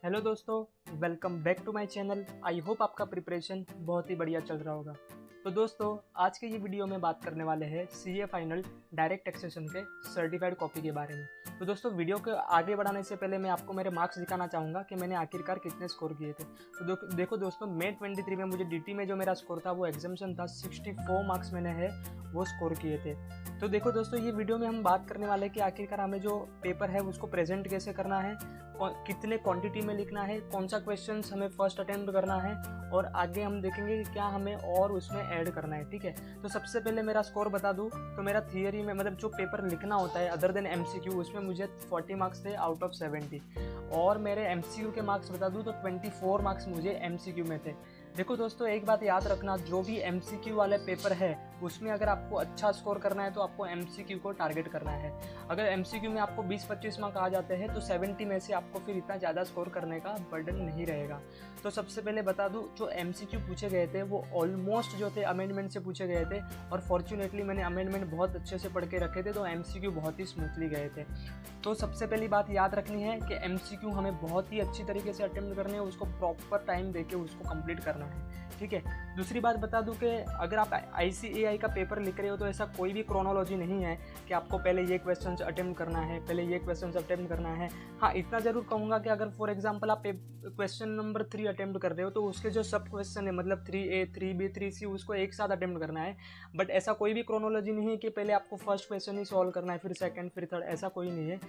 Hello दोस्तों, welcome back to my channel. I hope आपका preparation बहुत ही बढ़िया चल रहा होगा। तो दोस्तों, आज के ये वीडियो में बात करने वाले हैं सीए फाइनल डायरेक्ट टैक्सेशन के सर्टिफाइड कॉपी के बारे में। तो दोस्तों, वीडियो को आगे बढ़ाने से पहले मैं आपको मेरे मार्क्स दिखाना चाहूँगा कि मैंने आखिरकार कितने स्कोर किए थे। तो देखो दोस्तों, May 23 में मुझे डीटी में जो मेरा स्कोर था वो एग्जामिशन था, 64 मार्क्स मैंने है वो स्कोर किए थे। तो देखो दोस्तों, ये वीडियो में हम बात करने वाले हैं कि आखिरकार हमें जो पेपर है उसको प्रेजेंट कैसे करना है, कितने क्वांटिटी में लिखना है, कौन सा क्वेश्चन हमें फर्स्ट अटेम्प्ट करना है, और आगे हम देखेंगे कि क्या हमें और उसमें ऐड करना है। ठीक है, तो सबसे पहले मेरा स्कोर बता दूं तो मेरा थियरी में मतलब जो पेपर लिखना होता है अदर देन एमसीक्यू, उसमें मुझे 40 मार्क्स थे आउट ऑफ 70, और मेरे एमसीक्यू के मार्क्स बता दूं तो 24 मार्क्स मुझे एमसीक्यू में थे। देखो दोस्तों, एक बात याद रखना, जो भी एमसीक्यू वाले पेपर है उसमें अगर आपको अच्छा स्कोर करना है तो आपको एमसीक्यू को टारगेट करना है। अगर एमसीक्यू में आपको 20-25 मार्क आ जाते हैं तो 70 में से आपको फिर इतना ज़्यादा स्कोर करने का बर्डन नहीं रहेगा। तो सबसे पहले बता दूं, जो एमसीक्यू पूछे गए थे वो ऑलमोस्ट जो थे अमेंडमेंट से पूछे गए थे, और फॉर्चुनेटली मैंने अमेंडमेंट बहुत अच्छे से पढ़ के रखे थे तो एमसीक्यू बहुत ही स्मूथली गए थे। तो सबसे पहली बात याद रखनी है कि एमसीक्यू हमें बहुत ही अच्छी तरीके से अटेम्प्ट करने हैं, उसको प्रॉपर टाइम देके उसको कंप्लीट करना है। ठीक है, दूसरी बात बता दूं कि अगर आप ICAI का पेपर लिख रहे हो तो ऐसा कोई भी क्रोनोलॉजी नहीं है कि आपको पहले ये क्वेश्चन अटेम्प्ट करना है, पहले ये क्वेश्चन अटेम्प्ट करना है। हाँ, इतना ज़रूर कहूँगा कि अगर फॉर एग्जांपल आप क्वेश्चन नंबर 3 अटेम्प्ट कर रहे हो तो उसके जो सब क्वेश्चन है मतलब 3A, 3B, 3C उसको एक साथ अटेम्प्ट करना है। बट ऐसा कोई भी क्रोनोलॉजी नहीं है कि पहले आपको फर्स्ट क्वेश्चन ही सॉल्व करना है फिर सेकंड फिर थर्ड, ऐसा कोई नहीं है।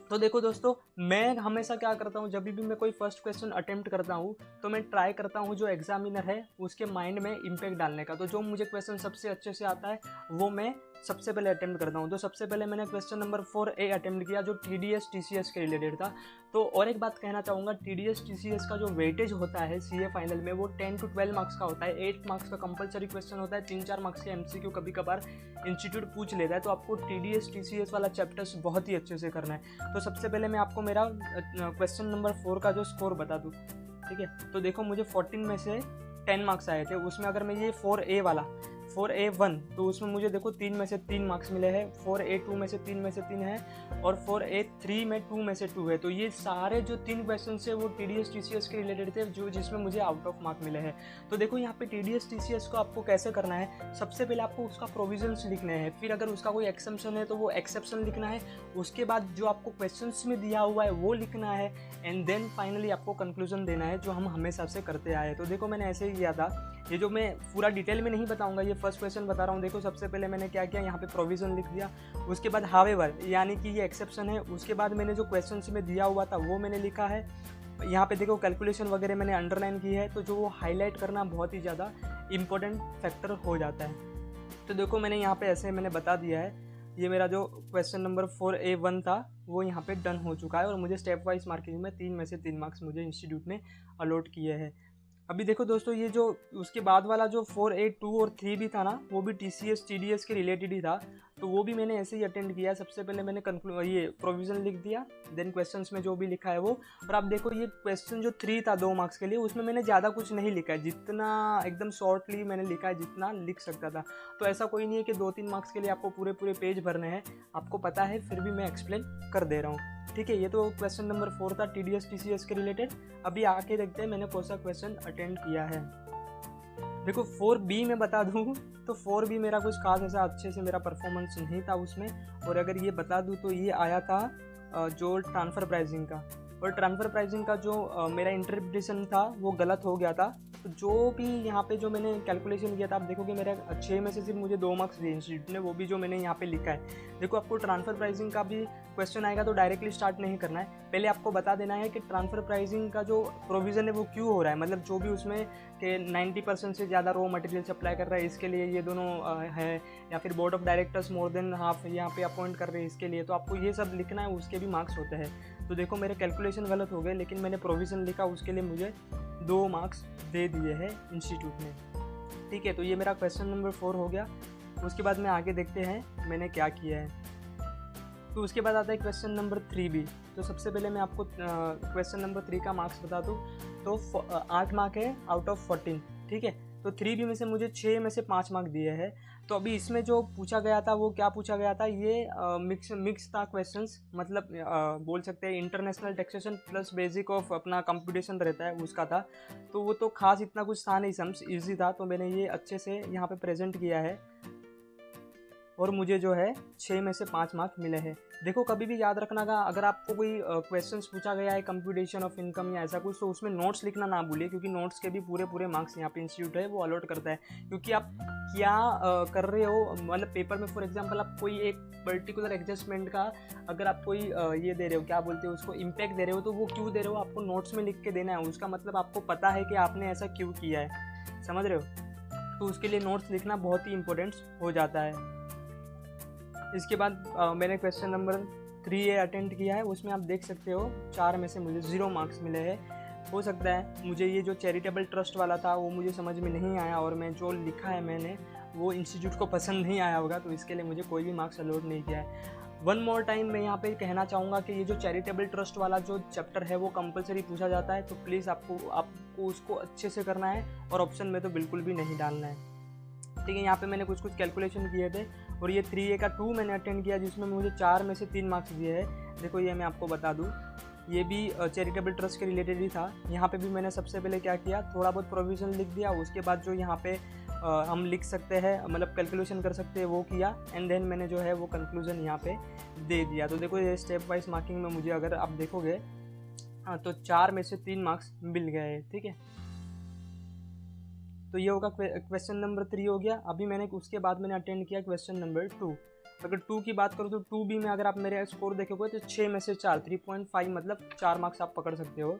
तो देखो दोस्तों, मैं हमेशा क्या करता हूँ, जब भी मैं कोई फर्स्ट क्वेश्चन अटेम्प्ट करता हूँ तो मैं ट्राई करता हूँ जो एग्जामिनर है उसके माइंड में इम्पैक्ट डालने का। तो जो मुझे क्वेश्चन सबसे अच्छे से आता है वो मैं सबसे पहले अटेम्प्ट करता हूँ। तो सबसे पहले मैंने क्वेश्चन नंबर 4A अटेम्प्ट किया जो TDS TCS के रिलेटेड था। तो और एक बात कहना चाहूँगा, TDS TCS का जो वेटेज होता है सीए फाइनल में वो 10 to 12 मार्क्स का होता है। 8 मार्क्स का कंपलसरी क्वेश्चन होता है, 3-4 मार्क्स के एमसीक्यू कभी कभार इंस्टीट्यूट पूछ लेता है। तो आपको TDS TCS वाला चैप्टर्स बहुत ही अच्छे से करना है। तो सबसे पहले मैं आपको मेरा क्वेश्चन नंबर 4 का जो स्कोर बता दूँ। ठीक है, तो देखो मुझे 14 में से 10 मार्क्स आए थे। उसमें अगर मैं ये 4A वाला 4A1 तो उसमें मुझे देखो 3 में से 3 मार्क्स मिले हैं, 4A2 में से 3 में से 3 है, और 4A3 में 2 में से 2 है। तो ये सारे जो 3 क्वेश्चन है वो TDS TCS के रिलेटेड थे जो जिसमें मुझे आउट ऑफ मार्क मिले हैं। तो देखो यहाँ पे TDS TCS को आपको कैसे करना है, सबसे पहले आपको उसका प्रोविजंस लिखने हैं, फिर अगर उसका कोई एक्सेप्शन है तो वो एक्सेप्शन लिखना है, उसके बाद जो आपको क्वेश्चंस में दिया हुआ है वो लिखना है, एंड देन फाइनली आपको कंक्लूजन देना है जो हम हमेशा से करते आए। तो देखो मैंने ऐसे ही किया था, ये जो मैं पूरा डिटेल में नहीं बताऊंगा, ये फर्स्ट क्वेश्चन बता रहा हूँ। देखो सबसे पहले मैंने क्या किया, यहाँ पे प्रोविजन लिख दिया, उसके बाद हावेवर यानी कि ये एक्सेप्शन है, उसके बाद मैंने जो क्वेश्चन में दिया हुआ था वो मैंने लिखा है। यहाँ पे देखो कैलकुलेशन वगैरह मैंने अंडरलाइन की है, तो जो वो हाईलाइट करना बहुत ही ज़्यादा इंपॉर्टेंट फैक्टर हो जाता है। तो देखो मैंने यहाँ पे ऐसे मैंने बता दिया है, ये मेरा जो क्वेश्चन नंबर 4A1 था वो यहाँ पे डन हो चुका है, और मुझे स्टेप वाइज मार्किंग में 3 में से 3 मार्क्स मुझे इंस्टीट्यूट ने अलॉट किए हैं। अभी देखो दोस्तों, ये जो उसके बाद वाला जो 4A2 और 3 भी था ना, वो भी TCS TDS के रिलेटेड ही था, तो वो भी मैंने ऐसे ही अटेंड किया। सबसे पहले मैंने ये प्रोविज़न लिख दिया, देन क्वेश्चंस में जो भी लिखा है वो। और आप देखो ये क्वेश्चन जो 3 था 2 मार्क्स के लिए, उसमें मैंने ज़्यादा कुछ नहीं लिखा है, जितना एकदम शॉर्टली मैंने लिखा है जितना लिख सकता था। तो ऐसा कोई नहीं है कि 2-3 मार्क्स के लिए आपको पूरे पेज भरने हैं, आपको पता है, फिर भी मैं एक्सप्लेन कर दे रहा हूँ। ठीक है, ये तो क्वेश्चन नंबर 4 था TDS TCS के रिलेटेड। अभी आके देखते हैं मैंने कौन सा क्वेश्चन अटेंड किया है। देखो 4B में बता दूँ तो 4B मेरा कुछ खास ऐसा अच्छे से मेरा परफॉर्मेंस नहीं था उसमें, और अगर ये बता दूँ तो ये आया था जो ट्रांसफ़र प्राइसिंग का, और ट्रांसफ़र प्राइसिंग का जो मेरा इंटरप्रिटेशन था वो गलत हो गया था। तो जो भी यहाँ पे जो मैंने कैलकुलेशन किया था, आप देखोगे मेरे 6 में से सिर्फ मुझे 2 मार्क्स दिए इंस्टीट्यूट ने, वो भी जो मैंने यहाँ पे लिखा है। देखो आपको ट्रांसफ़र प्राइसिंग का भी क्वेश्चन आएगा तो डायरेक्टली स्टार्ट नहीं करना है, पहले आपको बता देना है कि ट्रांसफ़र प्राइसिंग का जो प्रोविज़न है वो क्यों हो रहा है, मतलब जो भी उसमें कि 90% से ज़्यादा रॉ मटेरियल सप्लाई कर रहा है इसके लिए ये दोनों है, या फिर board of directors more than half यहाँ पे अपॉइंट कर रहे हैं इसके लिए, तो आपको ये सब लिखना है, उसके भी मार्क्स होते हैं। तो देखो मेरे कैलकुलेशन गलत हो गए, लेकिन मैंने प्रोविज़न लिखा, उसके लिए मुझे 2 मार्क्स दे दिए हैं इंस्टीट्यूट ने। ठीक है, तो ये मेरा क्वेश्चन नंबर 4 हो गया। उसके बाद में आगे देखते हैं मैंने क्या किया है। तो उसके बाद आता है क्वेश्चन नंबर 3B। तो सबसे पहले मैं आपको क्वेश्चन नंबर 3 का मार्क्स बता दूँ तो 8 मार्क है आउट ऑफ 14। ठीक है, तो 3B में से मुझे 6 में से 5 मार्क दिए हैं। तो अभी इसमें जो पूछा गया था वो क्या पूछा गया था, ये मिक्स था क्वेश्चंस, मतलब बोल सकते हैं international taxation plus basic of अपना कंप्यूटेशन रहता है उसका था। तो वो तो खास इतना कुछ था नहीं, सम्स ईजी था, तो मैंने ये अच्छे से यहाँ पे प्रेजेंट किया है और मुझे जो है 6 में से 5 मार्क्स मिले हैं। देखो कभी भी याद रखना का, अगर आपको कोई क्वेश्चंस पूछा गया है कंप्यूटेशन ऑफ इनकम या ऐसा कुछ, तो उसमें नोट्स लिखना ना भूलिए, क्योंकि नोट्स के भी पूरे मार्क्स यहाँ पे इंस्टीट्यूट है वो अलॉट करता है। क्योंकि आप क्या कर रहे हो, मतलब पेपर में फॉर एग्जांपल आप कोई एक पर्टिकुलर एडजस्टमेंट का अगर आप कोई ये दे रहे हो, क्या बोलते हो उसको, इम्पैक्ट दे रहे हो, तो वो क्यों दे रहे हो आपको नोट्स में लिख के देना है। उसका मतलब आपको पता है कि आपने ऐसा क्यों किया है, समझ रहे हो। तो उसके लिए नोट्स लिखना बहुत ही इंपॉर्टेंट हो जाता है। इसके बाद मैंने क्वेश्चन नंबर 3A अटेंड किया है। उसमें आप देख सकते हो 4 में से मुझे 0 मार्क्स मिले हैं। हो सकता है मुझे ये जो चैरिटेबल ट्रस्ट वाला था वो मुझे समझ में नहीं आया, और मैं जो लिखा है मैंने वो इंस्टीट्यूट को पसंद नहीं आया होगा, तो इसके लिए मुझे कोई भी मार्क्स अलॉट नहीं किया है। वन मोर टाइम मैं यहाँ पे कहना चाहूँगा कि ये जो चैरिटेबल ट्रस्ट वाला जो चैप्टर है वो कंपलसरी पूछा जाता है, तो प्लीज़ आपको उसको अच्छे से करना है और ऑप्शन में तो बिल्कुल भी नहीं डालना है, ठीक है। यहाँ पे मैंने कुछ कैलकुलेशन किए थे, और ये 3A का 2 मैंने अटेंड किया जिसमें मुझे 4 में से 3 मार्क्स दिए हैं। देखो ये मैं आपको बता दूँ, ये भी चैरिटेबल ट्रस्ट के रिलेटेड ही था। यहाँ पे भी मैंने सबसे पहले क्या किया, थोड़ा बहुत प्रोविज़न लिख दिया, उसके बाद जो यहाँ पे हम लिख सकते हैं, मतलब कैलकुलेशन कर सकते हैं वो किया, एंड देन मैंने जो है वो कंक्लूजन यहाँ पे दे दिया। तो देखो ये स्टेप वाइज मार्किंग में मुझे अगर आप देखोगे तो 4 में से 3 मार्क्स मिल गए, ठीक है। तो ये होगा क्वेश्चन नंबर 3 हो गया। अभी मैंने उसके बाद मैंने अटेंड किया क्वेश्चन नंबर 2। अगर 2 की बात करूँ तो 2 भी में अगर आप मेरे स्कोर देखोगे तो 6 में से 4, 3.5 मतलब 4 मार्क्स आप पकड़ सकते हो।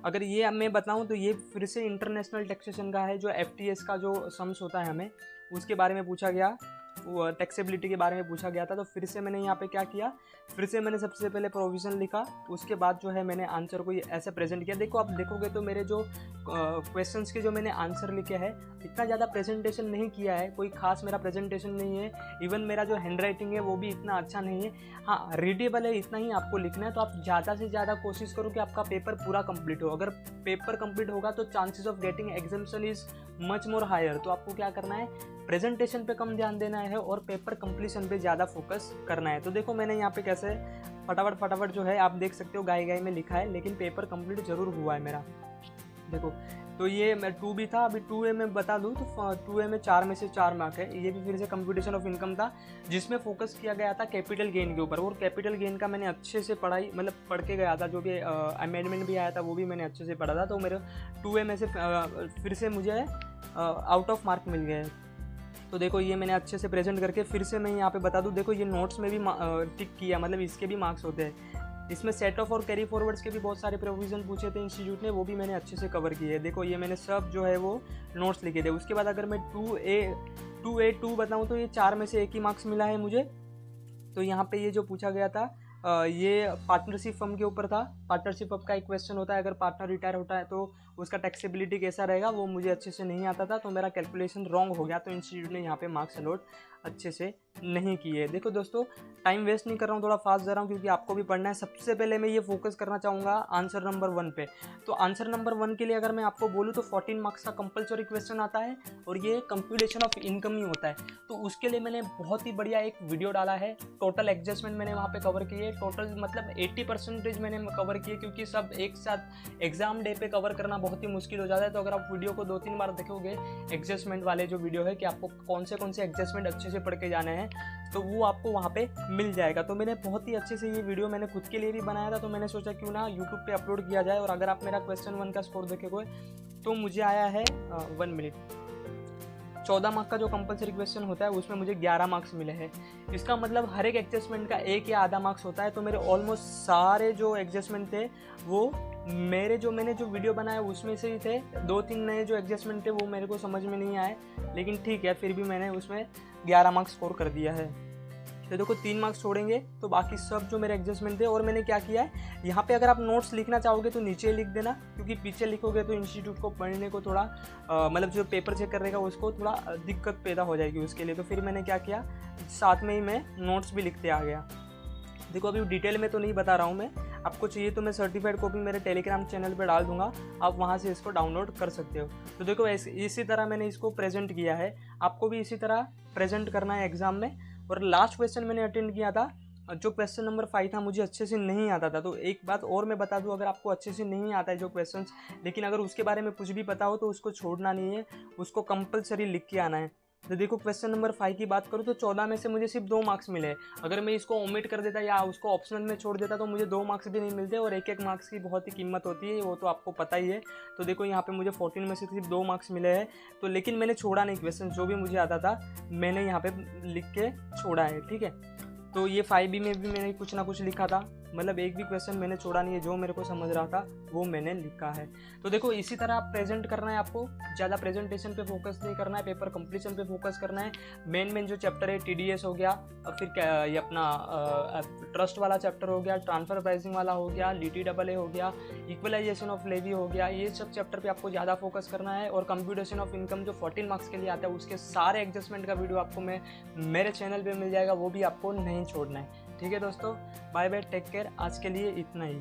अगर ये मैं बताऊं तो ये फिर से इंटरनेशनल टैक्सेशन का है, जो FTS का जो सम्स होता है हमें उसके बारे में पूछा गया, वो टैक्सेबिलिटी के बारे में पूछा गया था। तो फिर से मैंने यहाँ पे क्या किया, फिर से मैंने सबसे पहले प्रोविज़न लिखा, उसके बाद जो है मैंने आंसर को ऐसे प्रेजेंट किया। देखो आप देखोगे तो मेरे जो क्वेश्चंस के जो मैंने आंसर लिखे हैं, इतना ज़्यादा प्रेजेंटेशन नहीं किया है, कोई खास मेरा प्रेजेंटेशन नहीं है। इवन मेरा जो हैंड राइटिंग है वो भी इतना अच्छा नहीं है, हाँ रीडेबल है, इतना ही आपको लिखना है। तो आप ज़्यादा से ज़्यादा कोशिश करो कि आपका पेपर पूरा कंप्लीट हो। अगर पेपर कंप्लीट होगा तो chances of getting examination is much more higher. तो आपको क्या करना है, प्रेजेंटेशन पे कम ध्यान देना है और पेपर कंप्लीशन पे ज़्यादा फोकस करना है। तो देखो मैंने यहाँ पे कैसे फटाफट जो है आप देख सकते हो गाय में लिखा है, लेकिन पेपर कंप्लीट जरूर हुआ है मेरा। देखो तो ये मैं 2 भी था। अभी 2A में बता दूँ तो 2A में 4 में से 4 मार्क है। ये भी फिर से कंप्यूटेशन ऑफ इनकम था, जिसमें फोकस किया गया था कैपिटल गेन के ऊपर, और कैपिटल गेन का मैंने अच्छे से पढ़ाई मतलब पढ़ के गया था, जो भी अमेंडमेंट भी आया था वो भी मैंने अच्छे से पढ़ा था। तो मेरे 2A में से फिर से मुझे आउट ऑफ मार्क मिल गए। तो देखो ये मैंने अच्छे से प्रेजेंट करके फिर से मैं यहाँ पे बता दूँ, देखो ये नोट्स में भी टिक किया, मतलब इसके भी मार्क्स होते हैं। इसमें सेट ऑफ और कैरी फॉरवर्ड्स के भी बहुत सारे प्रोविज़न पूछे थे इंस्टीट्यूट ने, वो भी मैंने अच्छे से कवर किए। देखो ये मैंने सब जो है वो नोट्स लिखे थे। उसके बाद अगर मैं 2A बताऊँ तो ये 4 में से 1 ही मार्क्स मिला है मुझे। तो यहाँ पे ये जो पूछा गया था ये पार्टनरशिप फर्म के ऊपर था। पार्टनरशिप फर्म का एक क्वेश्चन होता है, अगर पार्टनर रिटायर होता है तो उसका टैक्सेबिलिटी कैसा रहेगा, वो मुझे अच्छे से नहीं आता था, तो मेरा कैलकुलेशन रॉन्ग हो गया। तो इंस्टीट्यूट ने यहाँ पे मार्क्स अलॉट अच्छे से नहीं किए। देखो दोस्तों टाइम वेस्ट नहीं कर रहा हूँ, थोड़ा फास्ट जा रहा हूँ क्योंकि आपको भी पढ़ना है। सबसे पहले मैं ये फोकस करना चाहूँगा आंसर नंबर 1 पे। तो आंसर नंबर 1 के लिए अगर मैं आपको बोलूँ तो 14 मार्क्स का कंपलसरी क्वेश्चन आता है, और ये कंप्यूटेशन ऑफ इनकम ही होता है। तो उसके लिए मैंने बहुत ही बढ़िया एक वीडियो डाला है, टोटल एडजस्टमेंट मैंने वहाँ पे कवर किए। टोटल मतलब 80% मैंने कवर किए, क्योंकि सब एक साथ एग्जाम डे पे कवर करना बहुत ही मुश्किल हो जाता है। तो अगर आप वीडियो को 2-3 बार देखोगे एडजस्टमेंट वाले जो वीडियो है कि आपको कौन से एडजस्टमेंट अच्छे से पढ़ के जाने हैं, तो वो आपको वहाँ पे मिल जाएगा। तो मैंने बहुत ही अच्छे से ये वीडियो मैंने खुद के लिए भी बनाया था, तो मैंने सोचा क्यों ना यूट्यूब पे अपलोड किया जाए। और अगर आप मेरा क्वेश्चन 1 का स्कोर देखेंगे तो मुझे आया है 1 मिनट 14 मार्क का जो कंपलसरी क्वेश्चन होता है उसमें मुझे 11 मार्क्स मिले हैं। इसका मतलब हर एक एडजस्टमेंट का 1 या आधा मार्क्स होता है। तो मेरे ऑलमोस्ट सारे जो एडजस्टमेंट थे वो मैंने जो वीडियो बनाया उसमें से ही थे। 2-3 नए जो एडजस्टमेंट थे वो मेरे को समझ में नहीं आए, लेकिन ठीक है फिर भी मैंने उसमें 11 मार्क्स स्कोर कर दिया है। तो देखो 3 मार्क्स छोड़ेंगे तो बाकी सब जो मेरे एडजस्टमेंट थे। और मैंने क्या किया है, यहाँ पे अगर आप नोट्स लिखना चाहोगे तो नीचे लिख देना, क्योंकि पीछे लिखोगे तो इंस्टीट्यूट को पढ़ने को थोड़ा मतलब जो पेपर चेक करेगा उसको थोड़ा दिक्कत पैदा हो जाएगी उसके लिए। तो फिर मैंने क्या किया, साथ में ही मैं नोट्स भी लिखते आ गया। देखो अभी डिटेल में तो नहीं बता रहा हूँ मैं, आपको चाहिए तो मैं सर्टिफाइड कॉपी मेरे टेलीग्राम चैनल पे डाल दूंगा, आप वहाँ से इसको डाउनलोड कर सकते हो। तो देखो इसी तरह मैंने इसको प्रेजेंट किया है, आपको भी इसी तरह प्रेजेंट करना है एग्जाम में। और लास्ट क्वेश्चन मैंने अटेंड किया था, जो क्वेश्चन नंबर 5 था मुझे अच्छे से नहीं आता था। तो एक बात और मैं बता दूं, अगर आपको अच्छे से नहीं आता है जो क्वेश्चंस, लेकिन अगर उसके बारे में कुछ भी पता हो तो उसको छोड़ना नहीं है, उसको कंपलसरी लिख के आना है। तो देखो क्वेश्चन नंबर 5 की बात करूँ तो 14 में से मुझे सिर्फ 2 मार्क्स मिले। अगर मैं इसको ओमिट कर देता या उसको ऑप्शनल में छोड़ देता तो मुझे 2 मार्क्स भी नहीं मिलते, और एक एक मार्क्स की बहुत ही कीमत होती है, वो तो आपको पता ही है। तो देखो यहाँ पे मुझे 14 में से सिर्फ 2 मार्क्स मिले हैं, तो लेकिन मैंने छोड़ा नहीं, क्वेश्चन जो भी मुझे आता था मैंने यहाँ पे लिख के छोड़ा है, ठीक है। तो ये 5B में भी मैंने कुछ ना कुछ लिखा था, मतलब एक भी क्वेश्चन मैंने छोड़ा नहीं है, जो मेरे को समझ रहा था वो मैंने लिखा है। तो देखो इसी तरह आप प्रेजेंट करना है, आपको ज़्यादा प्रेजेंटेशन पे फोकस नहीं करना है, पेपर कंप्लीशन पे फोकस करना है। मेन जो चैप्टर है TDS हो गया, फिर ये अपना ट्रस्ट वाला चैप्टर हो गया, ट्रांसफर प्राइसिंग वाला हो गया, DTAA हो गया, इक्वलाइजेशन ऑफ लेवी हो गया, ये सब चैप्टर पे आपको ज़्यादा फोकस करना है। और कंप्यूटेशन ऑफ इनकम जो 14 मार्क्स के लिए आता है, उसके सारे एडजस्टमेंट का वीडियो आपको मेरे चैनल पर मिल जाएगा, वो भी आपको नहीं छोड़ना है, ठीक है दोस्तों। बाय बाय, टेक केयर, आज के लिए इतना ही।